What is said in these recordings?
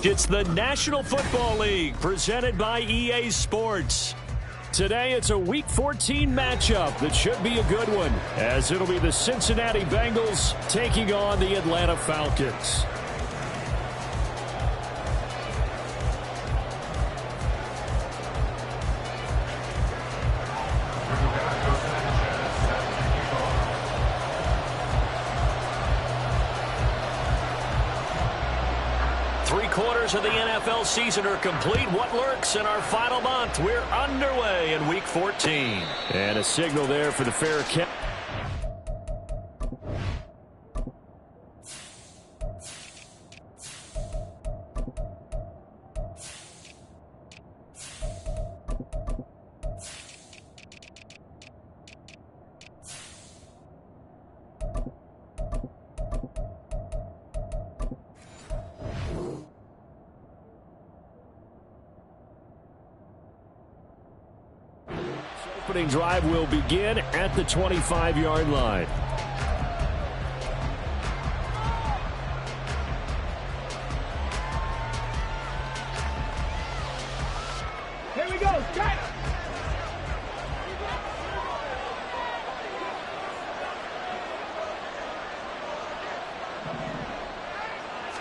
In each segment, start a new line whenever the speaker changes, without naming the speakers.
It's the National Football League presented by EA Sports. Today it's a Week 14 matchup that should be a good one, as it'll be the Cincinnati Bengals taking on the Atlanta Falcons. Three-quarters of the NFL season are complete. What lurks in our final month? We're underway in Week 14. And a signal there for the fair catch. Opening drive will begin at the 25-yard line.
Here we go. Got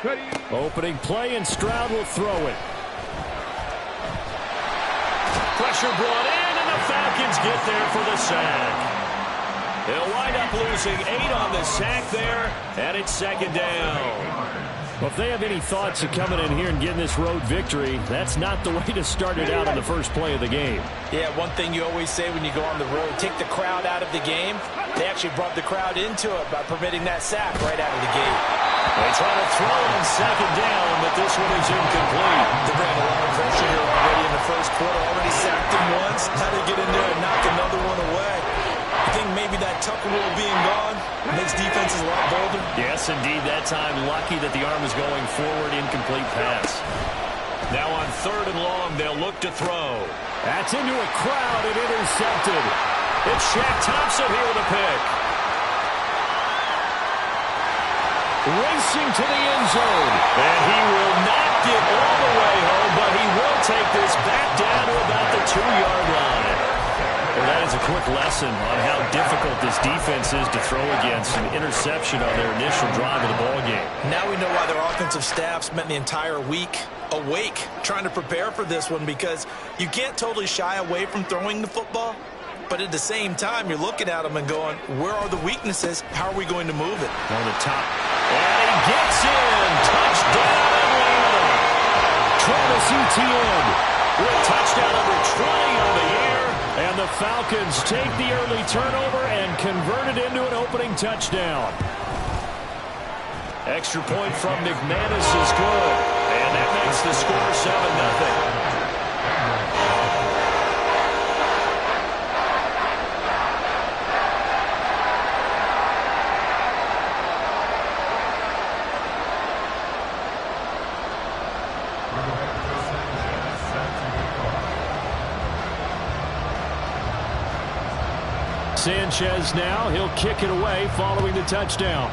it.
Opening play, and Stroud will throw it. Pressure brought in. The Falcons get there for the sack. They'll wind up losing 8 on the sack there, and it's second down. Well, if they have any thoughts of coming in here and getting this road victory, that's not the way to start it out on the first play of the game.
Yeah, one thing you always say when you go on the road, take the crowd out of the game. They actually brought the crowd into it by permitting that sack right out of the gate.
They try to throw on second down, but this one is incomplete.
They're bringing a lot of pressure here already in the first quarter. Already sacked him once. How to get in there and knock another one away. I think maybe that Tucker rule being gone makes defenses a lot bolder.
Yes, indeed. That time, lucky that the arm was going forward. Incomplete pass. Now on third and long, they'll look to throw. That's into a crowd and intercepted. It's Shaq Thompson here with a pick. Racing to the end zone. And he will not get all the way home, but he will take this back down to about the 2-yard line. Well, that is a quick lesson on how difficult this defense is to throw against. An interception on their initial drive of the ballgame.
Now we know why their offensive staff spent the entire week awake trying to prepare for this one, because you can't totally shy away from throwing the football. But at the same time, you're looking at them and going, where are the weaknesses? How are we going to move it?
On the top. And he gets in. Touchdown, Atlanta. Travis Etienne with touchdown number 20 on the year. And the Falcons take the early turnover and convert it into an opening touchdown. Extra point from McManus is good. And that makes the score 7-0. Sanchez now, he'll kick it away following the touchdown.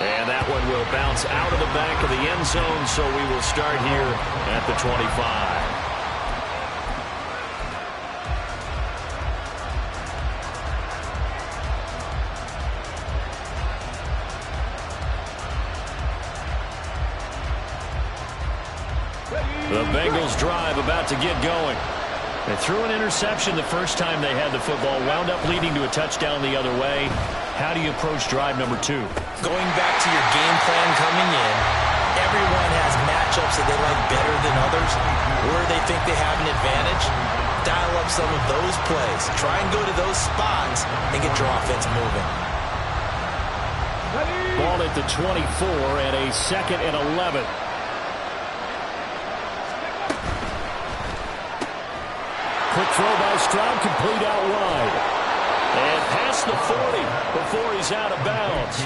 And that one will bounce out of the back of the end zone, so we will start here at the 25. The Bengals drive about to get going. They threw an interception the first time they had the football, wound up leading to a touchdown the other way. How do you approach drive number 2?
Going back to your game plan coming in, everyone has matchups that they like better than others, where they think they have an advantage. Dial up some of those plays. Try and go to those spots and get your offense moving.
Ball at the 24 and a 2nd and 11. Quick throw by Stroud, complete out wide. And past the 40 before he's out of bounds.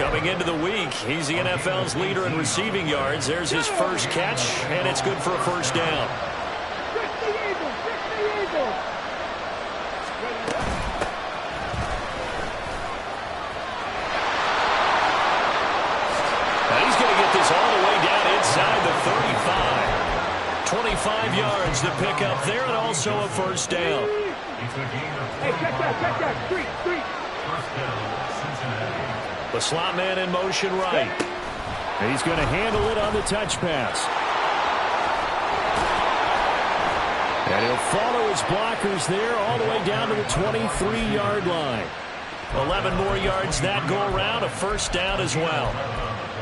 Coming into the week, he's the NFL's leader in receiving yards. There's his first catch, and it's good for a first down. 25 yards to pick up there and also a first down.
Hey, check that. Street.
The slot man in motion right. He's going to handle it on the touch pass. And he'll follow his blockers there all the way down to the 23-yard line. 11 more yards that go around, a first down as well.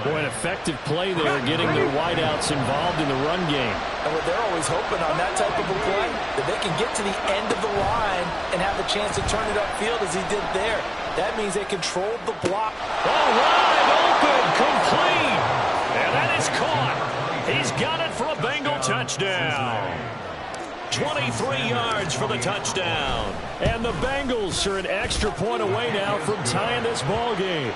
Boy, an effective play there, getting their wideouts involved in the run game.
And what they're always hoping on that type of a play, that they can get to the end of the line and have the chance to turn it upfield as he did there. That means they controlled the block.
Oh, wide open, complete. And that is caught. He's got it for a Bengal touchdown. 23 yards for the touchdown. And the Bengals are an extra point away now from tying this ball game.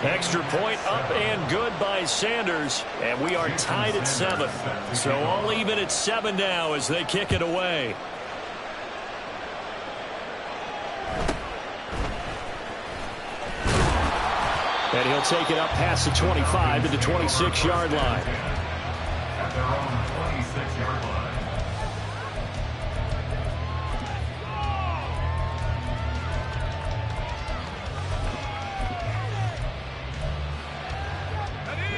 Extra point up and good by Sanders. And we are tied at 7. So all even at 7 now as they kick it away. And he'll take it up past the 25 to the 26-yard line.
At their own 26-yard line.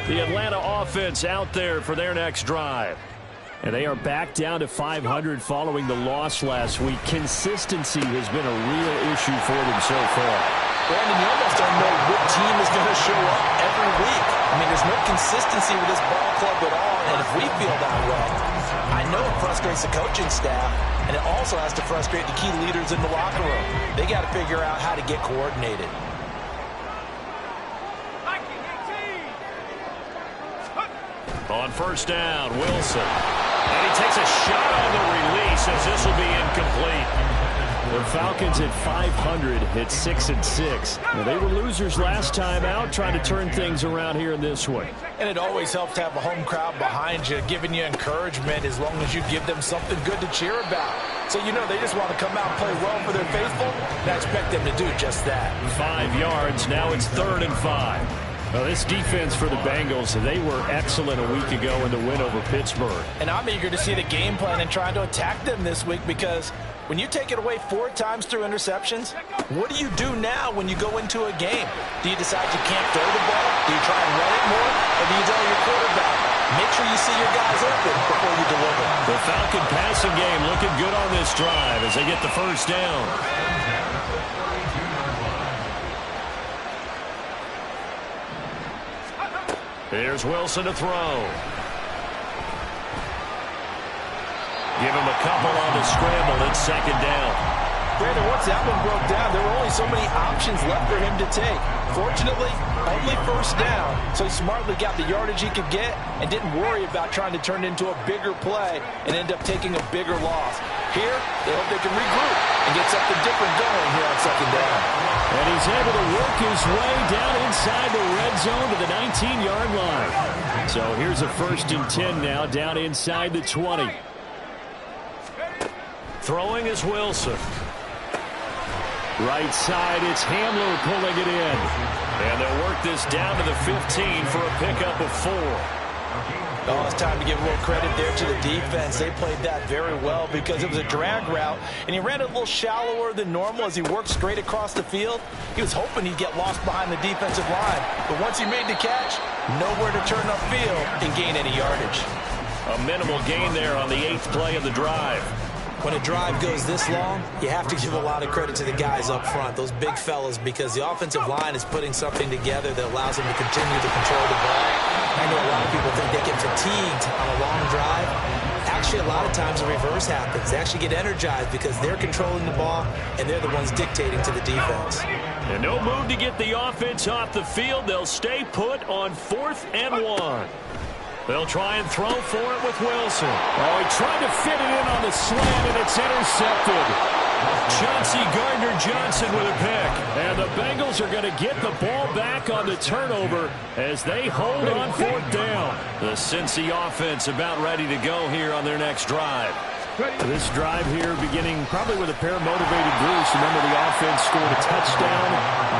The Atlanta offense out there for their next drive. And they are back down to 500 following the loss last week. Consistency has been a real issue for them so far.
Brandon, you almost don't know what team is going to show up every week. I mean, there's no consistency with this ball club at all, and if we feel that way, I know it frustrates the coaching staff, and it also has to frustrate the key leaders in the locker room. They got to figure out how to get coordinated.
On first down, Wilson. And he takes a shot on the release as this will be incomplete. The Falcons at 500 hit 6-6. Now, they were losers last time out, trying to turn things around here in this one.
And it always helps to have a home crowd behind you, giving you encouragement as long as you give them something good to cheer about. So, you know, they just want to come out and play well for their faithful, and I expect them to do just that.
5 yards. Now it's 3rd and 5. Well, this defense for the Bengals, they were excellent a week ago in the win over Pittsburgh.
And I'm eager to see the game plan and trying to attack them this week, because when you take it away 4 times through interceptions, what do you do now when you go into a game? Do you decide you can't throw the ball? Do you try and run it more? Or do you tell your quarterback, make sure you see your guys open before you deliver?
The Falcon passing game looking good on this drive as they get the first down. Here's Wilson to throw. Give him a couple on the scramble. It's 2nd down.
Brandon, once that one broke down, there were only so many options left for him to take. Fortunately, only first down, so he smartly got the yardage he could get and didn't worry about trying to turn it into a bigger play and end up taking a bigger loss. Here, they hope they can regroup and get something different going here on 2nd down.
And he's able to work his way down inside the red zone to the 19-yard line. So here's a 1st and 10 now, down inside the 20. Throwing is Wilson. Right side, it's Hamler pulling it in. And they'll work this down to the 15 for a pickup of 4.
Oh, it's time to give a little credit there to the defense. They played that very well because it was a drag route, and he ran it a little shallower than normal as he worked straight across the field. He was hoping he'd get lost behind the defensive line, but once he made the catch, nowhere to turn upfield and gain any yardage.
A minimal gain there on the 8th play of the drive.
When a drive goes this long, you have to give a lot of credit to the guys up front, those big fellas, because the offensive line is putting something together that allows them to continue to control the ball. I know a lot of people think they get fatigued on a long drive. Actually, a lot of times the reverse happens. They actually get energized because they're controlling the ball, and they're the ones dictating to the defense.
And no move to get the offense off the field. They'll stay put on 4th and 1. They'll try and throw for it with Wilson. Oh, he tried to fit it in on the slant, and it's intercepted. Chauncey Gardner-Johnson with a pick. And the Bengals are going to get the ball back on the turnover as they hold on 4th down. The Cincy offense about ready to go here on their next drive. This drive here beginning probably with a pair of motivated Bruce. Remember, the offense scored a touchdown.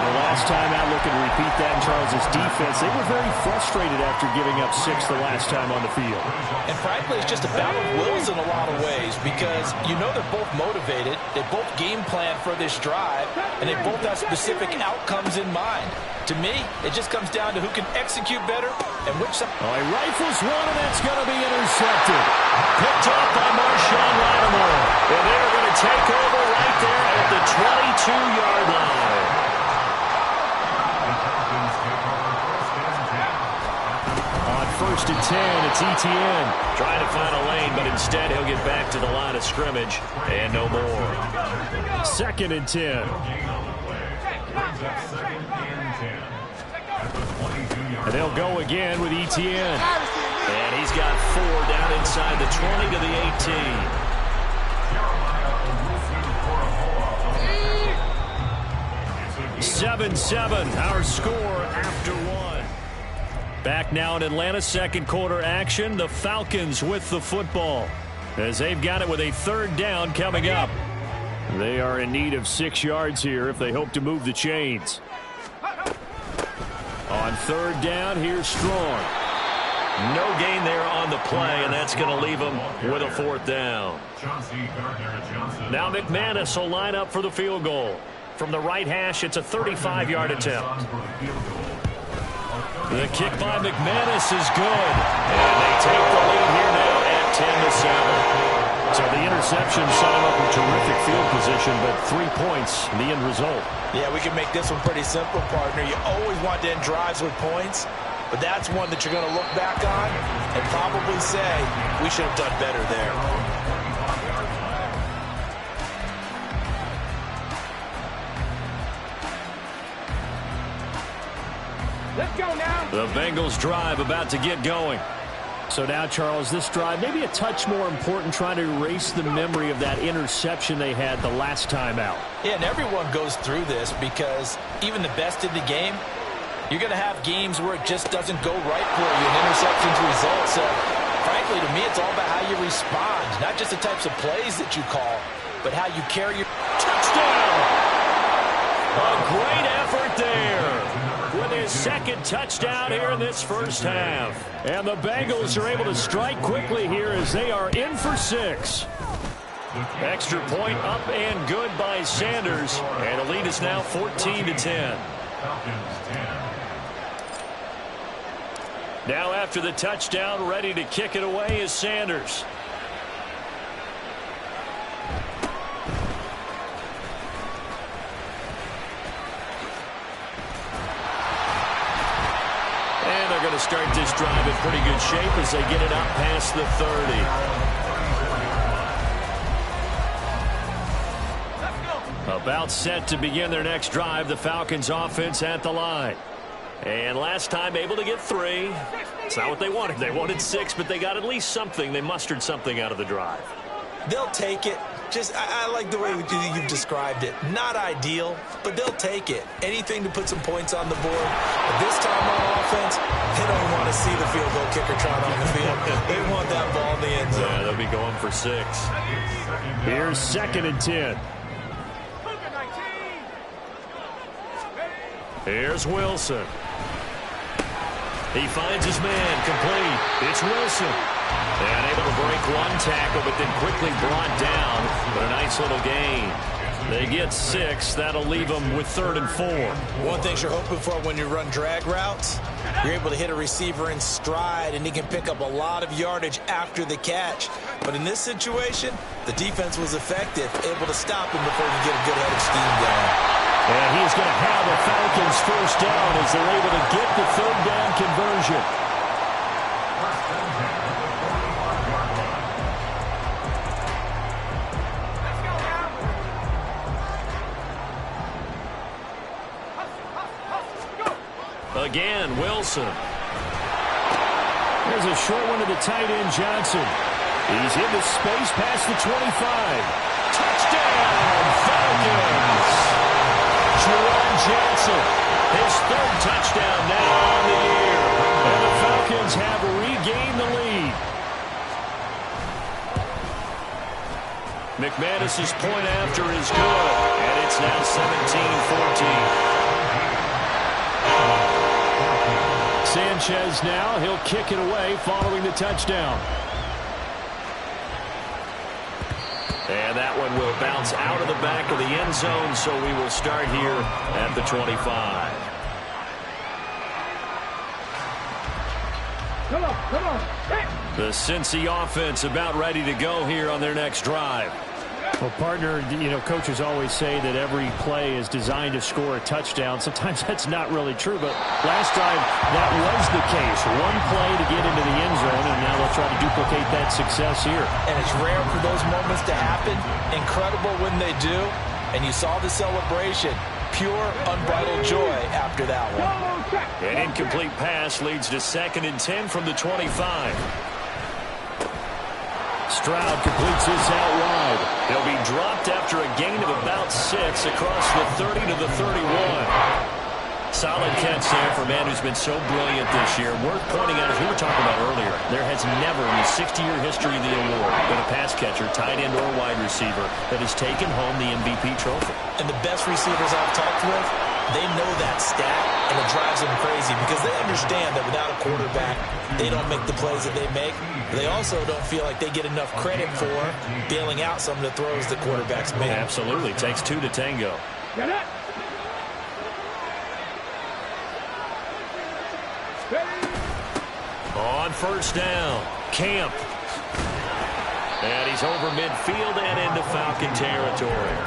The last time out, looking to repeat that in Charles's defense. They were very frustrated after giving up 6 the last time on the field.
And frankly, it's just a battle of wills in a lot of ways because you know they're both motivated. They both game plan for this drive, and they both have specific outcomes in mind. To me, it just comes down to who can execute better and which side.
Oh, he rifles one, and that's going to be intercepted. Picked up by Marshawn Lattimore. And they're going to take over right there at the 22-yard line. On 1st and 10, it's Etienne. Trying to find a lane, but instead he'll get back to the line of scrimmage. And no more. 2nd and 10. And they'll go again with Etienne. And he's got 4 down inside the 20 to the 18. 7-7, our score after 1. Back now in Atlanta, second quarter action. The Falcons with the football as they've got it with a 3rd down coming up. They are in need of 6 yards here if they hope to move the chains. On 3rd down, here's Strong. No gain there on the play, and that's going to leave them with a 4th down. Now McManus will line up for the field goal. From the right hash, it's a 35-yard attempt. The kick by McManus is good. And they take the lead here now at 10-7. So the interception set him up with terrific field position, but 3 points, the end result.
Yeah, we can make this one pretty simple, partner. You always want to end drives with points, but that's one that you're going to look back on and probably say, we should have done better there.
Let's go now.
The Bengals drive about to get going. So now, Charles, this drive maybe a touch more important, trying to erase the memory of that interception they had the last time out.
Yeah, and everyone goes through this because even the best in the game, you're going to have games where it just doesn't go right for you, and interceptions result. So, frankly, to me, it's all about how you respond, not just the types of plays that you call, but how you carry your
touchdown. A great effort there. With his 2nd touchdown here in this first half. And the Bengals are able to strike quickly here as they are in for 6. Extra point up and good by Sanders. And the lead is now 14-10. Now after the touchdown, ready to kick it away is Sanders. To start this drive in pretty good shape as they get it up past the 30. About set to begin their next drive. The Falcons offense at the line. And last time able to get 3. It's not what they wanted. They wanted 6, but they got at least something. They mustered something out of the drive.
They'll take it. I like the way you've described it. Not ideal, but they'll take it. Anything to put some points on the board. But this time on offense, they don't want to see the field goal kicker trot on the field. They want that ball in the end zone.
Yeah, they'll be going for 6. Here's 2nd and 10. Here's Wilson. He finds his man, complete. It's Wilson. And able to break one tackle, but then quickly brought down. But a nice little gain. They get 6. That'll leave them with 3rd and 4.
One thing you're hoping for when you run drag routes, you're able to hit a receiver in stride, and he can pick up a lot of yardage after the catch. But in this situation, the defense was effective, able to stop him before you get a good head of steam going.
And he's going to have the Falcons 1st down as they're able to get the 3rd down conversion. Again, Wilson. There's a short one to the tight end, Johnson. He's into space past the 25. Touchdown, Falcons! Juwan Johnson, his 3rd touchdown now on the year. And the Falcons have regained the lead. McManus's point after is good, and it's now 17-14. Sanchez now, he'll kick it away following the touchdown. And that one will bounce out of the back of the end zone, so we will start here at the 25.
Come on. Hey.
The Cincy offense about ready to go here on their next drive.
Well, partner, coaches always say that every play is designed to score a touchdown. Sometimes that's not really true, but last drive that was the case. One play to get into the end zone, and now they'll try to duplicate that success here.
And it's rare for those moments to happen. Incredible when they do. And you saw the celebration. Pure, unbridled joy after that one.
An incomplete pass leads to 2nd and 10 from the 25. Stroud completes this out wide. He'll be dropped after a gain of about 6 across the 30 to the 31. Solid catch there for a man who's been so brilliant this year. Worth pointing out, as we were talking about earlier, there has never in the 60-year history of the award been a pass catcher, tight end, or wide receiver that has taken home the MVP trophy.
And the best receivers I've talked with, they know that stat, and it drives them crazy because they understand that without a quarterback, they don't make the plays that they make. They also don't feel like they get enough credit for bailing out some of the throws the quarterbacks make.
Absolutely. Takes 2 to tango.
Get it.
On first down, Camp. And he's over midfield and into Falcon territory.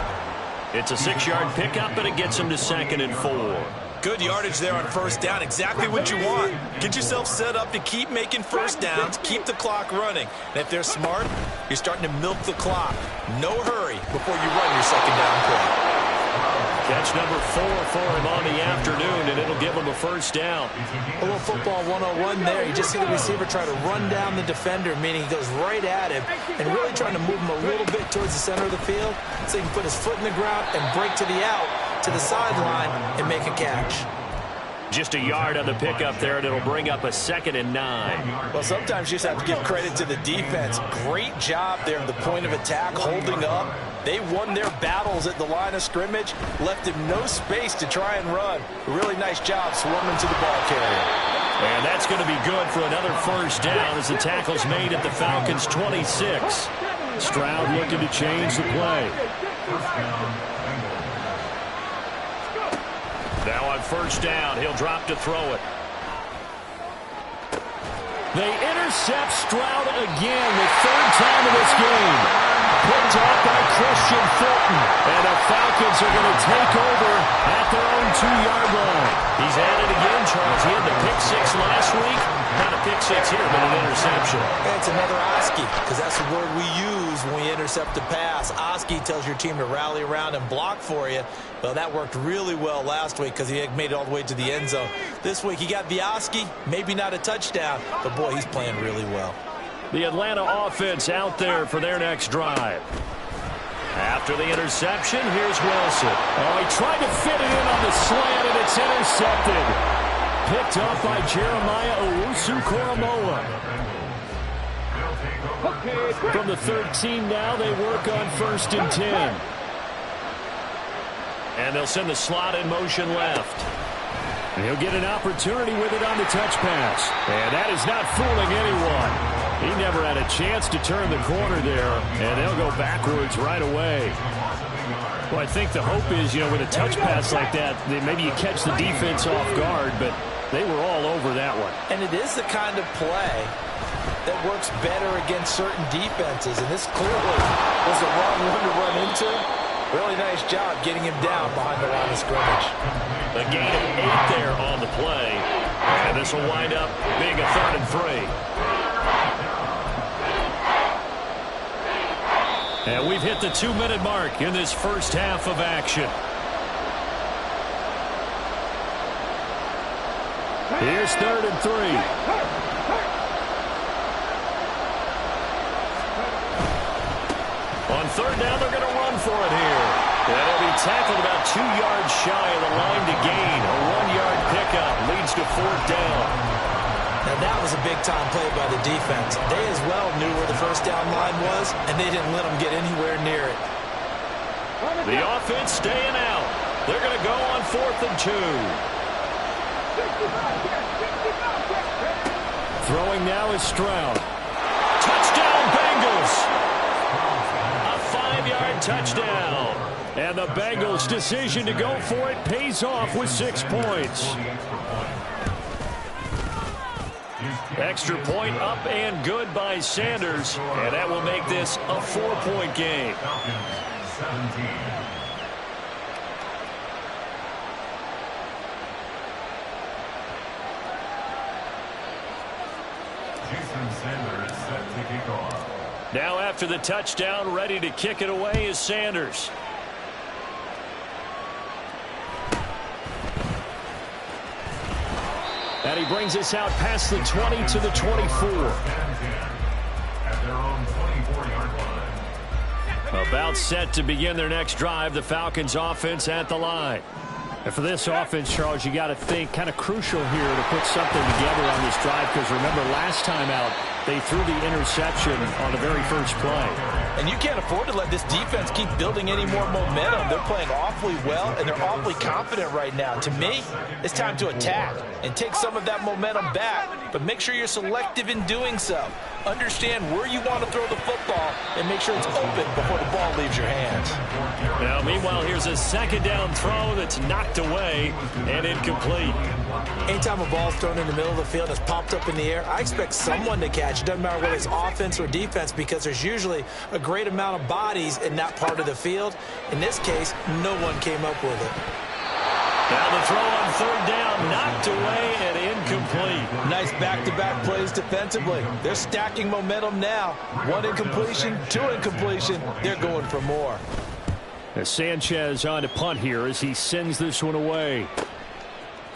It's a 6-yard pickup, and it gets him to 2nd and 4.
Good yardage there on first down. Exactly what you want. Get yourself set up to keep making first downs, keep the clock running. And if they're smart, you're starting to milk the clock. No hurry before you run your 2nd down play.
Catch number 4 for him on the afternoon, and it'll give him a first down.
A little football 101 there. You just see the receiver try to run down the defender, meaning he goes right at him and really trying to move him a little bit towards the center of the field so he can put his foot in the ground and break to the out, to the sideline, and make a catch.
Just a yard on the pickup there, and it'll bring up a 2nd and 9.
Well, sometimes you just have to give credit to the defense. Great job there at the point of attack, holding up. They won their battles at the line of scrimmage, left him no space to try and run. Really nice job swarming to the ball carrier.
And that's going to be good for another first down as the tackle's made at the Falcons' 26.
Stroud looking to change the play.
Now on first down, he'll drop to throw it.
They intercept Stroud again, the 3rd time in this game. Picked off by Christian Fulton. And the Falcons are going to take over at their own 2-yard line.
He's at it again, Charles. He had the pick 6 last week. Not a pick 6 here, but an interception.
It's another Oski, because that's the word we use when we intercept a pass. Oski tells your team to rally around and block for you. Well, that worked really well last week because he made it all the way to the end zone. This week he got the Oski, maybe not a touchdown, but boy, he's playing really well.
The Atlanta offense out there for their next drive. After the interception, here's Wilson.
Oh, he tried to fit it in on the slant, and it's intercepted. Picked off by Jeremiah Owusu-Koramoah. From the 13 now, they work on 1st and 10.
And they'll send the slot in motion left.
And he'll get an opportunity with it on the touch pass. And that is not fooling anyone. He never had a chance to turn the corner there, and they'll go backwards right away. Well, I think the hope is, with a touch pass like that, maybe you catch the defense off guard, but they were all over that one.
And it is the kind of play that works better against certain defenses, and this clearly was the wrong one to run into. Really nice job getting him down behind the line of scrimmage.
A gain of 8 there on the play, and this will wind up being a 3rd and 3. And we've hit the 2-minute mark in this first half of action.
Here's 3rd and 3.
On 3rd down, they're going to run for it here. And it'll be tackled about 2 yards shy of the line to gain. A 1-yard pickup leads to 4th down.
Now that was a big-time play by the defense. They as well knew where the first down line was, and they didn't let them get anywhere near it.
The offense staying out. They're going to go on 4th and 2.
Throwing now is Stroud.
Touchdown, Bengals! A 5-yard touchdown. And the Bengals' decision to go for it pays off with 6 points. Extra point up and good by Sanders. And that will make this a 4-point game. Now after the touchdown, ready to kick it away is Sanders. And he brings us out past the 20 to the 24. About set to begin their next drive, the Falcons offense at the line. And for this offense, Charles, you got to think kind of crucial here to put something together on this drive, because remember last time out they threw the interception on the very first play.
And you can't afford to let this defense keep building any more momentum. They're playing awfully well, and they're awfully confident right now. To me, it's time to attack and take some of that momentum back, but make sure you're selective in doing so. Understand where you want to throw the football and make sure it's open before the ball leaves your hands.
Now, meanwhile, here's a 2nd down throw that's knocked away and incomplete.
Anytime a ball's thrown in the middle of the field and it's popped up in the air, I expect someone to catch. It doesn't matter whether it's offense or defense, because there's usually a great amount of bodies in that part of the field. In this case, no one came up with it.
Now the throw on 3rd down, knocked away and incomplete.
Nice back-to-back plays defensively. They're stacking momentum now. 1 incompletion, 2 incompletion. They're going for more.
As Sanchez on to punt here as he sends this one away.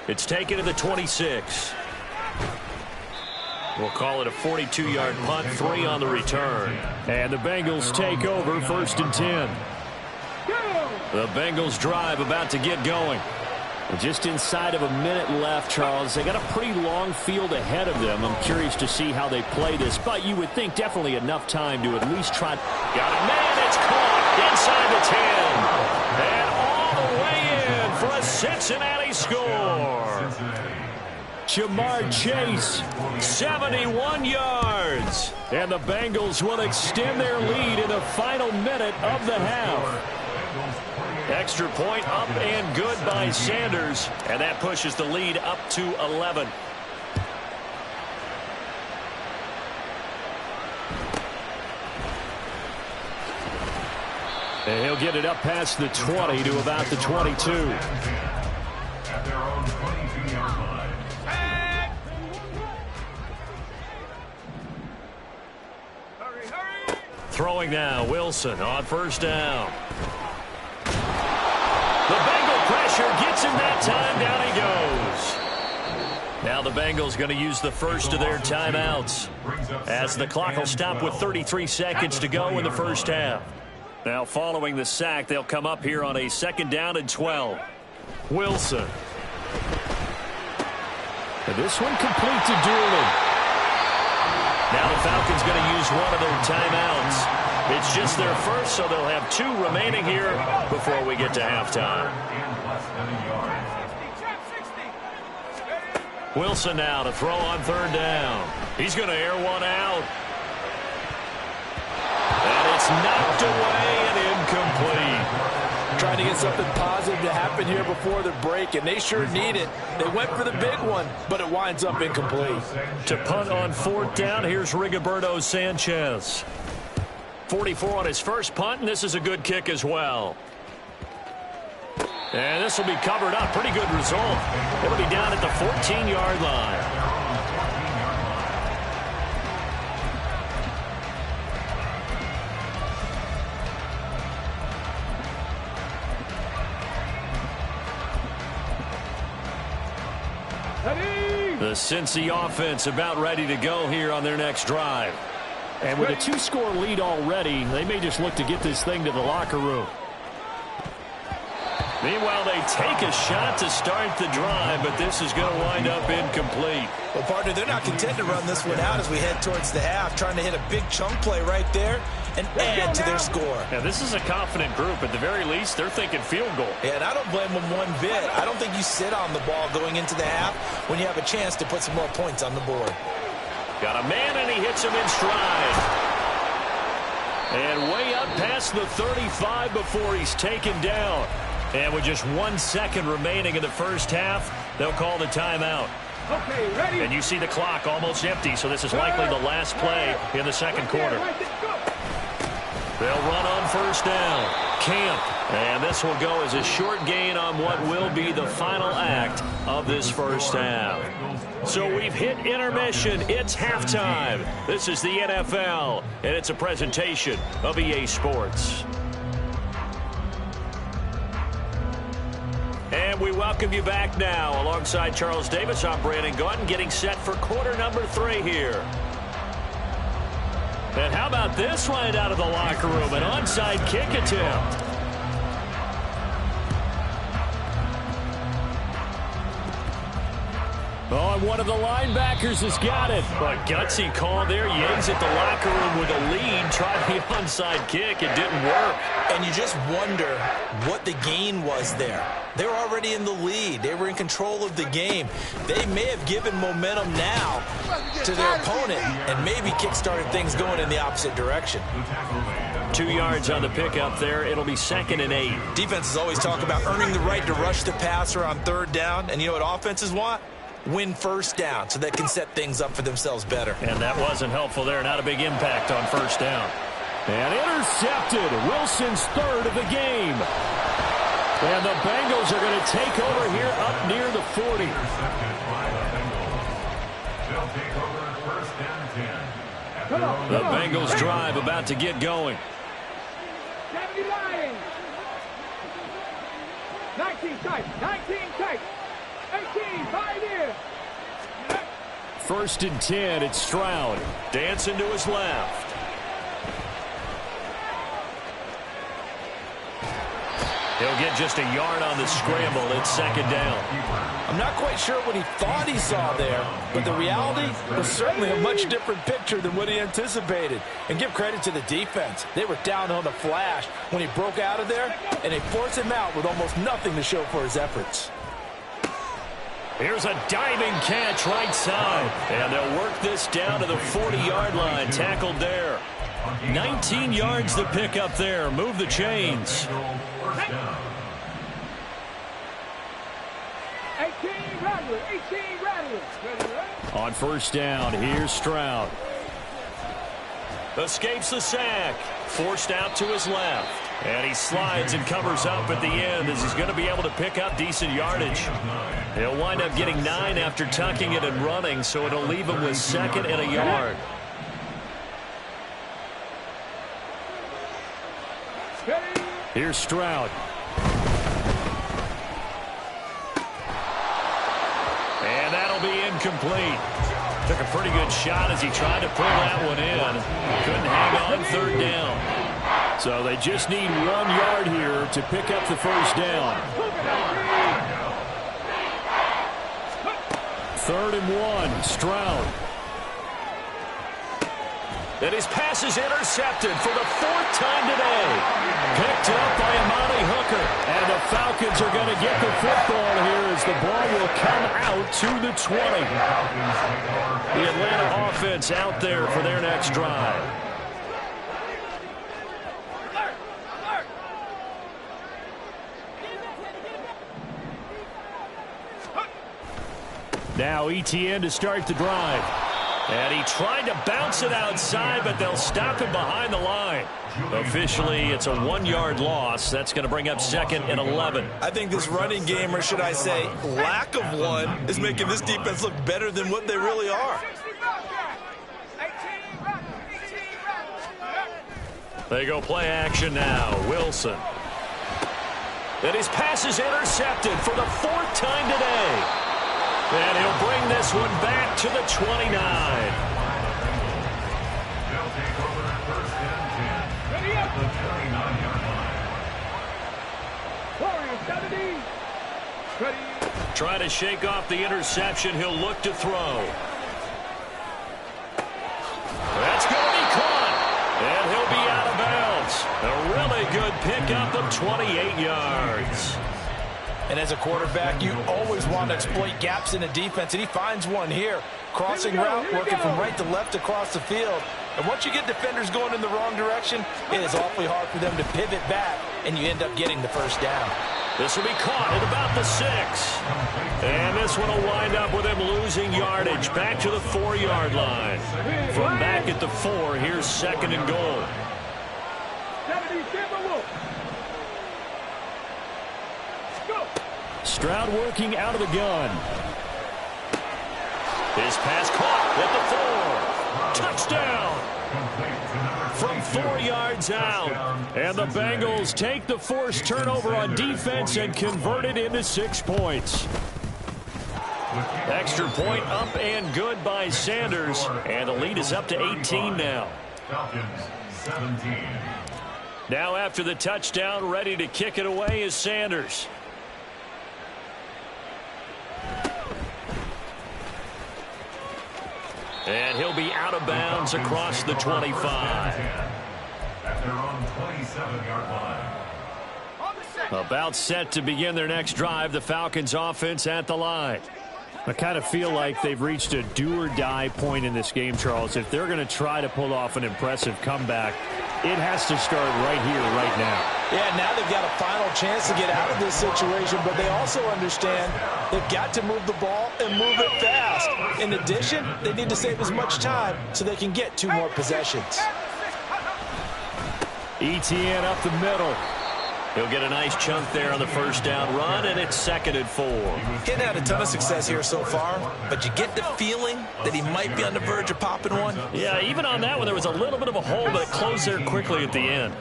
It's taken to the 26. We'll call it a 42-yard punt, 3 on the return.
And the Bengals take over 1st and 10.
The Bengals drive about to get going.
Just inside of a minute left, Charles. They got a pretty long field ahead of them. I'm curious to see how they play this, but you would think definitely enough time to at least try.
Got a man, it's caught inside the 10. And all the way in for a Cincinnati score.
Jamar Chase,
71 yards.
And the Bengals will extend their lead in the final minute of the half.
Extra point up and good by Sanders. And that pushes the lead up to 11.
And he'll get it up past the 20 to about the 22.
At their own 22-yard line.
Throwing now, Wilson on 1st down. The Bengal pressure gets him that time. Down he goes. Now the Bengals going to use the first of their timeouts, as the clock will stop with 33 seconds to go in the first half. Now following the sack, they'll come up here on a 2nd down and 12. Wilson.
And this one complete to Doolin.
Now the Falcons going to use one of their timeouts. It's just their first, so they'll have 2 remaining here before we get to halftime. Wilson now to throw on 3rd down. He's going to air one out. And it's knocked away and incomplete.
Trying to get something positive to happen here before the break, and they sure need it. They went for the big one, but it winds up incomplete.
To punt on 4th down, here's Rigoberto Sanchez. 44 on his first punt, and this is a good kick as well. And this will be covered up. Pretty good result. It'll be down at the 14-yard line. The Cincy offense about ready to go here on their next drive.
And with a 2-score lead already, they may just look to get this thing to the locker room.
Meanwhile, they take a shot to start the drive, but this is going to wind up incomplete.
Well, partner, they're not content to run this one out as we head towards the half, trying to hit a big chunk play right there and add to their score.
Yeah, this is a confident group. At the very least, they're thinking field goal.
Yeah, and I don't blame them one bit. I don't think you sit on the ball going into the half when you have a chance to put some more points on the board.
Got a man, and he hits him in stride. And way up past the 35 before he's taken down. And with just 1 second remaining in the first half, they'll call the timeout.
Okay, ready?
And you see the clock almost empty, so this is likely the last play in the second quarter. They'll run on first down. Camp. And this will go as a short gain on what will be the final act of this first half. So we've hit intermission. It's halftime. This is the NFL, and it's a presentation of EA Sports. And we welcome you back now. Alongside Charles Davis, I'm Brandon Gaudin, getting set for quarter number 3 here. And how about this right out of the locker room? An onside kick attempt. Oh, and one of the linebackers has got it. But gutsy call there. Yanks at the locker room with a lead. Tried the onside kick. It didn't work.
And you just wonder what the gain was there. They were already in the lead. They were in control of the game. They may have given momentum now to their opponent and maybe kick-started things going in the opposite direction.
2 yards on the pickup there. It'll be 2nd and 8.
Defenses always talk about earning the right to rush the passer on 3rd down. And you know what offenses want? Win first down so they can set things up for themselves better.
And that wasn't helpful there. Not a big impact on first down.
And intercepted. Wilson's 3rd of the game. And the Bengals are going to take over here up near the 40.
The Bengals drive about to get going.
79. 19 tight. 19 tight. 18, 5 years.
1st and 10. It's Stroud.
Dancing to his left. He'll get just a yard on the scramble. It's 2nd down.
I'm not quite sure what he thought he saw there, but the reality was certainly a much different picture than what he anticipated. And give credit to the defense. They were down on the flash when he broke out of there, and they forced him out with almost nothing to show for his efforts.
Here's a diving catch right side. And they'll work this down to the 40-yard line. Tackled there. 19 yards to pick up there. Move the chains.
18 Rattler. 18 Rattler.
On first down, here's Stroud.
Escapes the sack. Forced out to his left. And he slides and covers up at the end as he's going to be able to pick up decent yardage. He'll wind up getting 9 after tucking it and running, so it'll leave him with 2nd and a yard.
Here's Stroud.
And that'll be incomplete. Took a pretty good shot as he tried to pull that one in. Couldn't hang on 3rd down.
So they just need 1 yard here to pick up the first down. 3rd and 1, Stroud.
And his pass is intercepted for the 4th time today. Picked up by Amani Hooker.
And the Falcons are going to get the football here as the ball will come out to the 20.
The Atlanta offense out there for their next drive.
Now ETN to start the drive.
And he tried to bounce it outside, but they'll stop him behind the line. Officially, it's a 1-yard loss. That's going to bring up 2nd and 11.
I think this running game, or should I say lack of one, is making this defense look better than what they really are.
They go play action now. Wilson. And his pass is intercepted for the 4th time today. And he'll bring this one back to the 29.
They'll take over at 1st and 10 at the 29-yard line.
70. Ready.
Trying to shake off the interception. He'll look to throw. That's going to be caught. And he'll be out of bounds. A really good pickup of 28 yards.
And as a quarterback, you always want to exploit gaps in the defense, and he finds one here. Crossing route, working from right to left across the field. And once you get defenders going in the wrong direction, it is awfully hard for them to pivot back, and you end up getting the first down.
This will be caught at about the 6. And this one will wind up with him losing yardage. Back to the 4-yard line. From back at the 4, here's 2nd and goal.
70, Timberwolves. Go.
Stroud working out of the gun.
His pass caught at the 4. Touchdown. From 4 yards out. And the Bengals take the forced turnover on defense and convert it into 6 points. Extra point up and good by Sanders. And the lead is up to 18 now.
Falcons 17.
Now after the touchdown, ready to kick it away is Sanders. And he'll be out of bounds across the 25.
At their own 27-yard line.
About set to begin their next drive, the Falcons offense at the line.
I kind of feel like they've reached a do-or-die point in this game, Charles. If they're going to try to pull off an impressive comeback, it has to start right here, right now.
Yeah, now they've got a final chance to get out of this situation, but they also understand they've got to move the ball and move it fast. In addition, they need to save as much time so they can get 2 more possessions.
ETN up the middle.
He'll get a nice chunk there on the first down run, and it's 2nd and 4.
Getting had a ton of success here so far, but you get the feeling that he might be on the verge of popping one.
Yeah, even on that one, there was a little bit of a hole, but it closed there quickly at the end.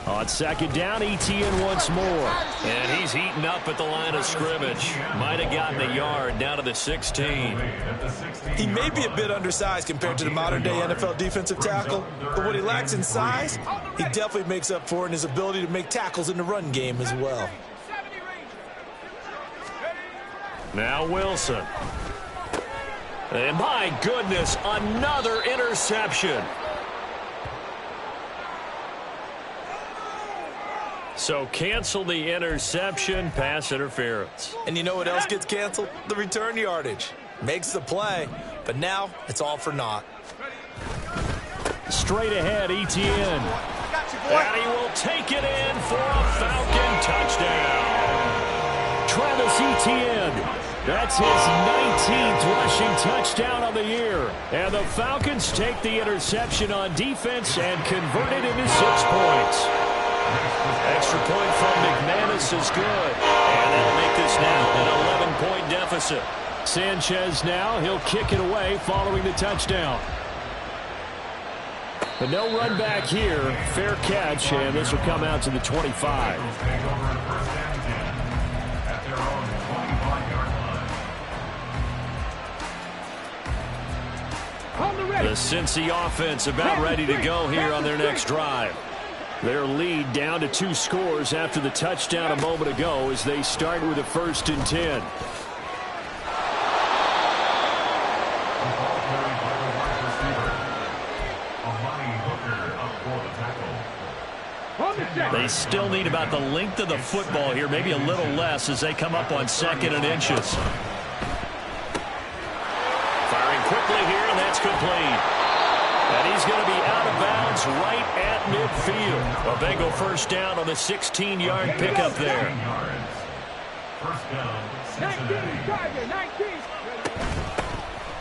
On 2nd down, ETN once more.
And he's heating up at the line of scrimmage. Might have gotten a yard down to the 16.
He may be a bit undersized compared to the modern-day NFL defensive tackle, but what he lacks in size, he definitely makes up for in his ability to make tackles in the run game as well.
Now Wilson. And my goodness, another interception. So cancel the interception, pass interference.
And you know what else gets canceled? The return yardage. Makes the play, but now it's all for naught.
Straight ahead, ETN.
And he will take it in for a Falcon touchdown.
Travis Etienne. That's his 19th rushing touchdown on the year. And the Falcons take the interception on defense and convert it into 6 points.
Extra point from McManus is good. And that'll make this now an 11-point deficit.
Sanchez now, he'll kick it away following the touchdown. But no run back here. Fair catch, and this will come out to the 25.
The Cincy offense about ready to go here on their next drive.
Their lead down to 2 scores after the touchdown a moment ago as they start with a 1st and 10.
They still need about the length of the football here, maybe a little less as they come up on 2nd and inches. Firing quickly here, and that's complete. And he's going to be out of bounds right at midfield. A Bengal first down on the 16-yard pickup there.
First down,
19.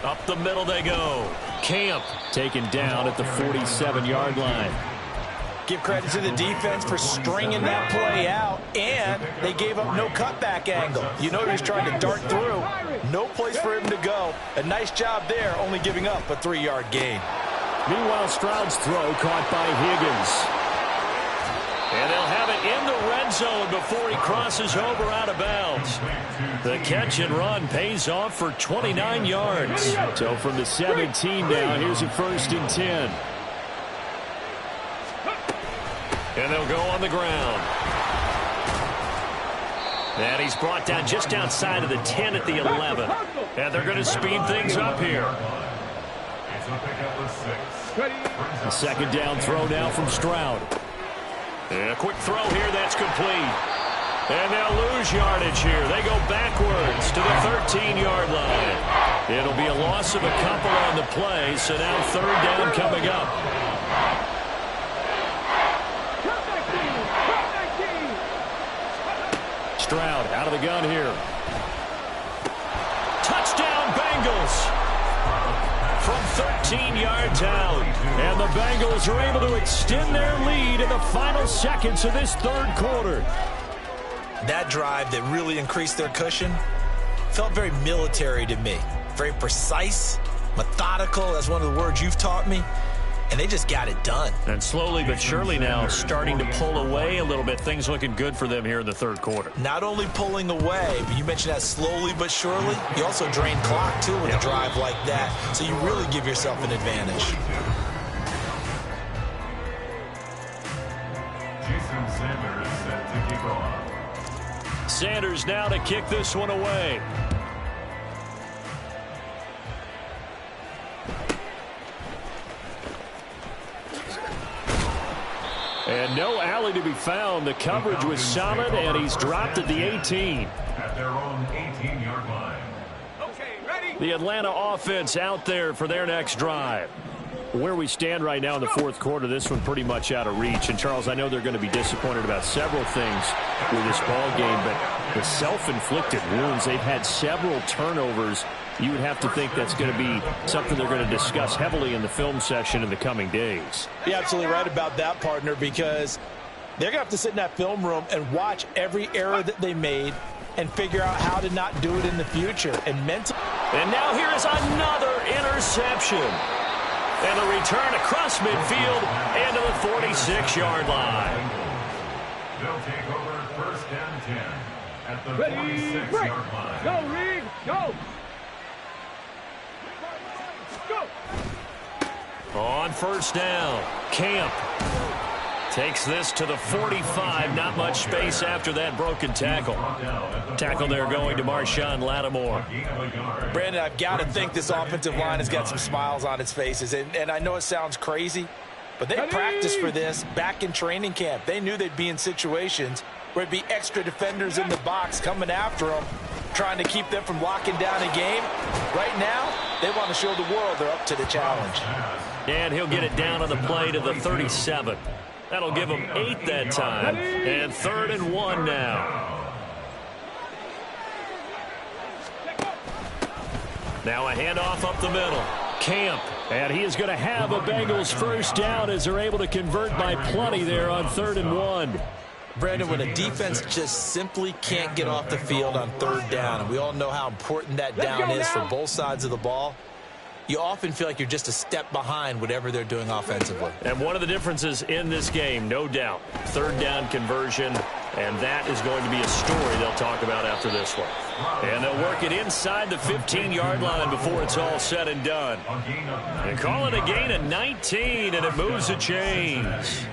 Up the middle they go. Camp
taken down at the 47-yard line.
Give credit to the defense for stringing that play out, and they gave up no cutback angle. You know he was trying to dart through. No place for him to go. A nice job there, only giving up a 3-yard gain.
Meanwhile, Stroud's throw caught by Higgins.
And they'll have it in the red zone before he crosses over out of bounds. The catch and run pays off for 29 yards.
So from the 17 now, here's a 1st and 10.
And they'll go on the ground. And he's brought down just outside of the 10 at the 11. And they're going to speed things up here.
A second down throw now from Stroud.
And a quick throw here that's complete. And they'll lose yardage here. They go backwards to the 13-yard line. It'll be a loss of a couple on the play, so now third down coming up.
Stroud out of the gun here.
Touchdown, Bengals! From 13 yards out.
And the Bengals are able to extend their lead in the final seconds of this third quarter.
That drive that really increased their cushion felt very military to me. Very precise, methodical, that's one of the words you've taught me. And they just got it done.
And slowly but surely now starting to pull away a little bit. Things looking good for them here in the third quarter.
Not only pulling away, but you mentioned that slowly but surely. You also drain clock, too, with a drive like that. So you really give yourself an advantage.
Jason Sanders set to kick off.
Sanders now to kick this one away.
And no alley to be found. The coverage was solid, and he's dropped at the 18.
At their own 18-yard line.
Okay, ready?
The Atlanta offense out there for their next drive. Where we stand right now in the fourth quarter, this one pretty much out of reach. And, Charles, I know they're going to be disappointed about several things with this ball game, but the self-inflicted wounds, they've had several turnovers. You would have to think that's going to be something they're going to discuss heavily in the film session in the coming days.
You're absolutely right about that, partner, because they're going to have to sit in that film room and watch every error that they made and figure out how to not do it in the future. And
now here is another interception. And a return across midfield and to the 46-yard line.
They'll take over first and 10 at the
Ready,
46-yard line.
Go, Reed, go! Go!
On first down, Camp takes this to the 45. Not much space after that broken tackle. Tackle there going to Marshawn Lattimore.
Brandon, I've got to think this offensive line has got some smiles on its faces. And I know it sounds crazy, but they practiced for this back in training camp. They knew they'd be in situations where it'd be extra defenders in the box coming after them, trying to keep them from locking down a game. Right now, they want to show the world they're up to the challenge.
And he'll get it down on the play to the 37. That'll give them 8 that time. And 3rd and 1 now. Now a handoff up the middle. Camp.
And he is going to have a Bengals first down as they're able to convert by plenty there on 3rd and 1.
Brandon, when a defense just simply can't get off the field on 3rd down, and we all know how important that down is for both sides of the ball, you often feel like you're just a step behind whatever they're doing offensively.
And one of the differences in this game, no doubt, 3rd down conversion, and that is going to be a story they'll talk about after this one. And they'll work it inside the 15-yard line before it's all said and done. And call it a gain of 19, and it moves the chains.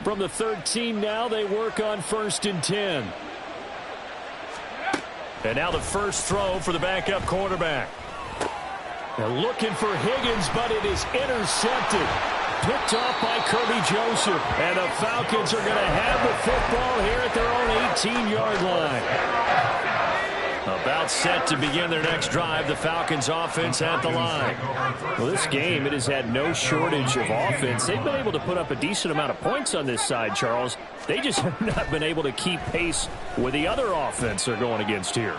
From the 13 now, they work on 1st and 10.
And now the first throw for the backup quarterback.
They're looking for Higgins, but it is intercepted. Picked off by Kirby Joseph. And the Falcons are going to have the football here at their own 18-yard line. About set to begin their next drive, the Falcons offense at the line. Well, this game, it has had no shortage of offense. They've been able to put up a decent amount of points on this side, Charles. They just have not been able to keep pace with the other offense they're going against here.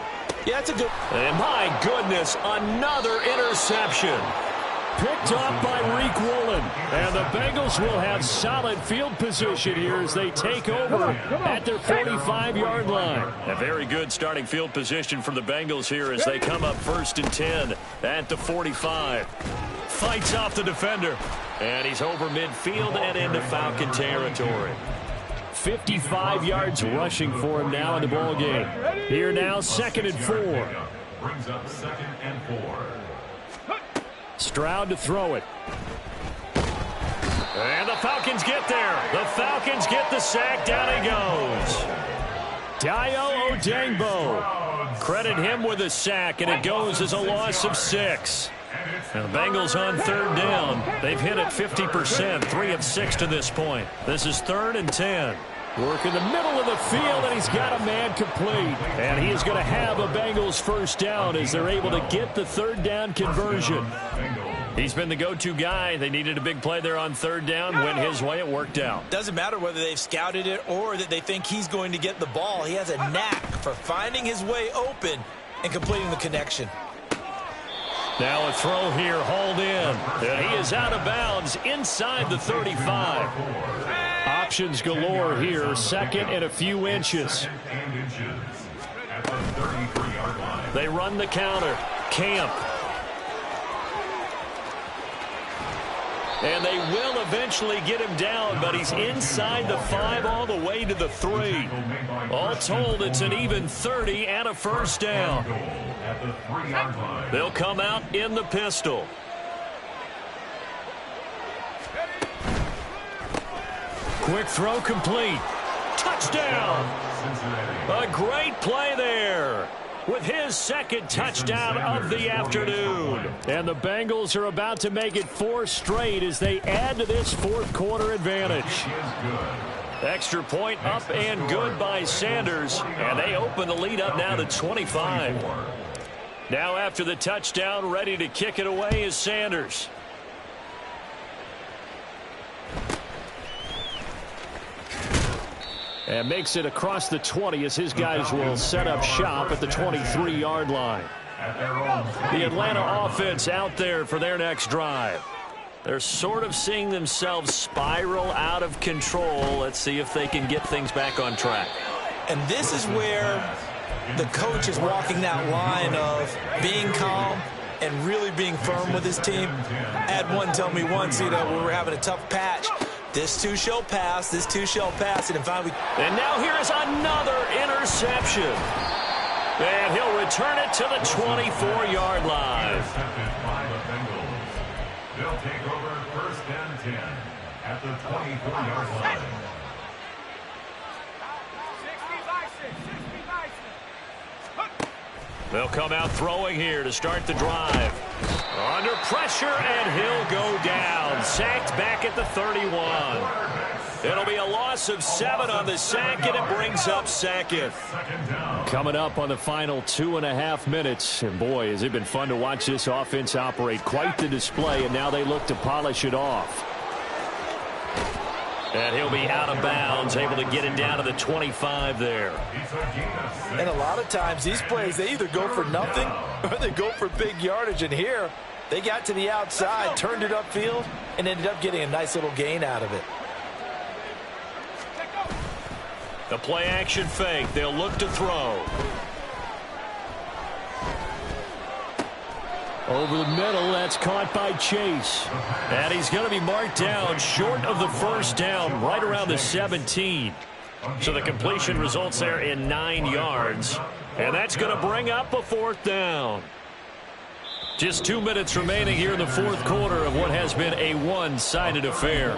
Yeah, that's a good...
And my goodness, another interception.
Picked off by Reek Woolen. And the Bengals will have solid field position here as they take over at their 45-yard line.
A very good starting field position for the Bengals here as they come up 1st and 10 at the 45. Fights off the defender. And he's over midfield and into Falcon territory.
55 yards rushing for him now in the ball game. Here now, 2nd and 4.
Brings up 2nd and 4.
Stroud to throw it.
And the Falcons get there. The Falcons get the sack. Down he goes. Dayo Odeyingbo. Credit him with a sack, and it goes as a loss of 6. And the Bengals on 3rd down. They've hit it 50%, 3 of 6 to this point. This is 3rd and 10. Work in the middle of the field, and he's got a man complete. And he is going to have a Bengals first down as they're able to get the 3rd down conversion. He's been the go-to guy. They needed a big play there on 3rd down. Went his way. It worked out.
Doesn't matter whether they've scouted it or that they think he's going to get the ball. He has a knack for finding his way open and completing the connection.
Now a throw here, hauled in. And he is out of bounds inside the 35. Options galore here, 2nd and a few inches. They run the counter. Camp. And they will eventually get him down, but he's inside the 5 all the way to the 3. All told, it's an even 30 and a first down. They'll come out in the pistol. Quick throw complete. Touchdown. A great play there with his 2nd touchdown of the afternoon. And the Bengals are about to make it 4 straight as they add to this 4th quarter advantage. Extra point up and good by Sanders, and they open the lead up now to 25. Now after the touchdown, ready to kick it away is Sanders. And makes it across the 20 as his guys will set up shop at the 23-yard line. The Atlanta offense out there for their next drive. They're sort of seeing themselves spiral out of control. Let's see if they can get things back on track.
And this is where the coach is walking that line of being calm and really being firm with his team. I had one tell me once, when we were having a tough patch, this too shall pass, this too shall pass. And finally,
and now here is another interception. And he'll return it to the 24-yard line.
They'll take over 1st and 10 at the 24-yard line.
60 by 6.
They'll come out throwing here to start the drive. Under pressure, and he'll go down. Sacked back at the 31. It'll be a loss of 7 on the sack, and it brings up 2nd. Coming up on the final 2.5 minutes. And boy, has it been fun to watch this offense operate. Quite the display, and now they look to polish it off. And he'll be out of bounds, able to get it down to the 25 there.
And a lot of times these plays, they either go for nothing or they go for big yardage. And here, they got to the outside, turned it upfield, and ended up getting a nice little gain out of it.
The play action fake. They'll look to throw. Over the middle, that's caught by Chase. And he's going to be marked down short of the first down, right around the 17. So the completion results there in 9 yards. And that's going to bring up a 4th down. Just 2 minutes remaining here in the 4th quarter of what has been a one-sided affair.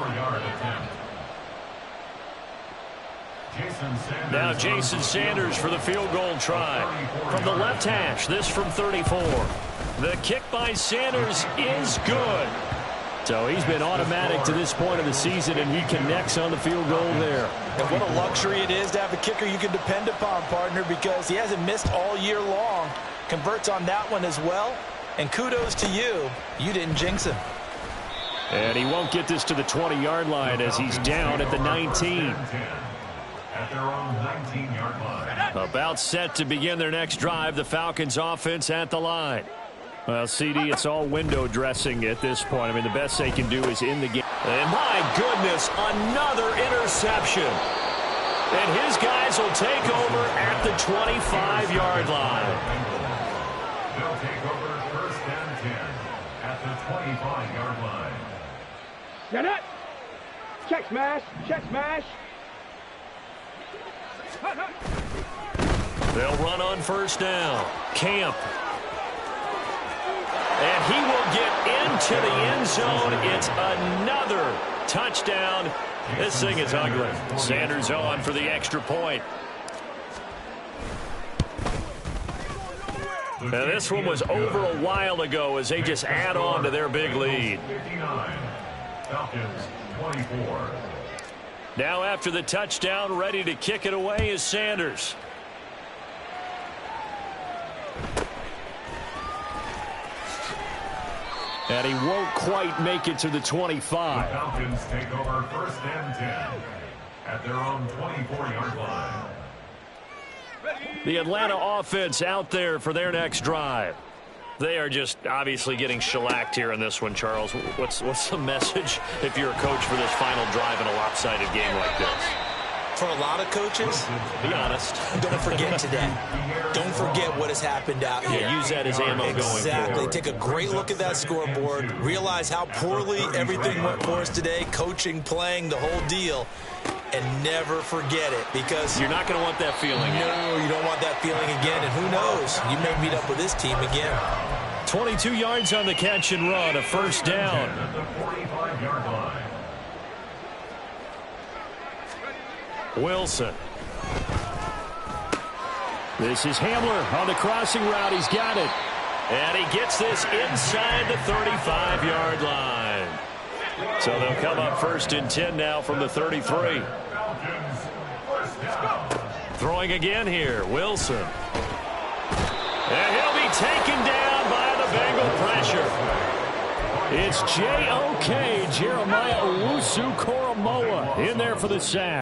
Now Jason Sanders for the field goal try. From the left hash, this from 34. The kick by Sanders is good. So he's been automatic to this point of the season, and he connects on the field goal there.
And what a luxury it is to have a kicker you can depend upon, partner, because he hasn't missed all year long. Converts on that one as well. And kudos to you. You didn't jinx him.
And he won't get this to the 20-yard line as he's down at the 19.
At their own 19-yard line.
About set to begin their next drive. The Falcons offense at the line. Well, CD, it's all window dressing at this point. I mean, the best they can do is in the game. And my goodness, another interception. And his guys will take over at the 25-yard line.
They'll take over 1st and 10 at the 25-yard line.
Get it. Check smash. Check smash.
They'll run on 1st down. Camp. And he will get into the end zone. It's another touchdown. This thing is ugly. Sanders on for the extra point. And this one was over a while ago as they just add on to their big lead.
59. Falcons 24.
Now after the touchdown, ready to kick it away is Sanders. And he won't quite make it to the 25.
The Falcons take over 1st and 10 at their own 24-yard line.
The Atlanta offense out there for their next drive. They are just obviously getting shellacked here in this one, Charles. What's the message if you're a coach for this final drive in a lopsided game like this?
For a lot of coaches,
be honest.
Don't forget today. Don't forget what has happened out here.
Yeah, use that as ammo going forward.
Exactly. Take a great look at that scoreboard. Realize how poorly everything went for us today. Coaching, playing, the whole deal. And never forget it, because
you're not going to want that feeling.
No, you don't want that feeling again. And who knows? You may meet up with this team again.
22 yards on the catch and run, a first down.
At the 45-yard line.
Wilson.
This is Hamler on the crossing route. He's got it.
And he gets this inside the 35-yard line. So they'll come up 1st and 10 now from the 33.
Falcons, 1st down.
Throwing again here, Wilson. And he'll be taken down by the Bengal pressure.
It's J.O.K. Jeremiah Owusu-Koramoah in there for the sack.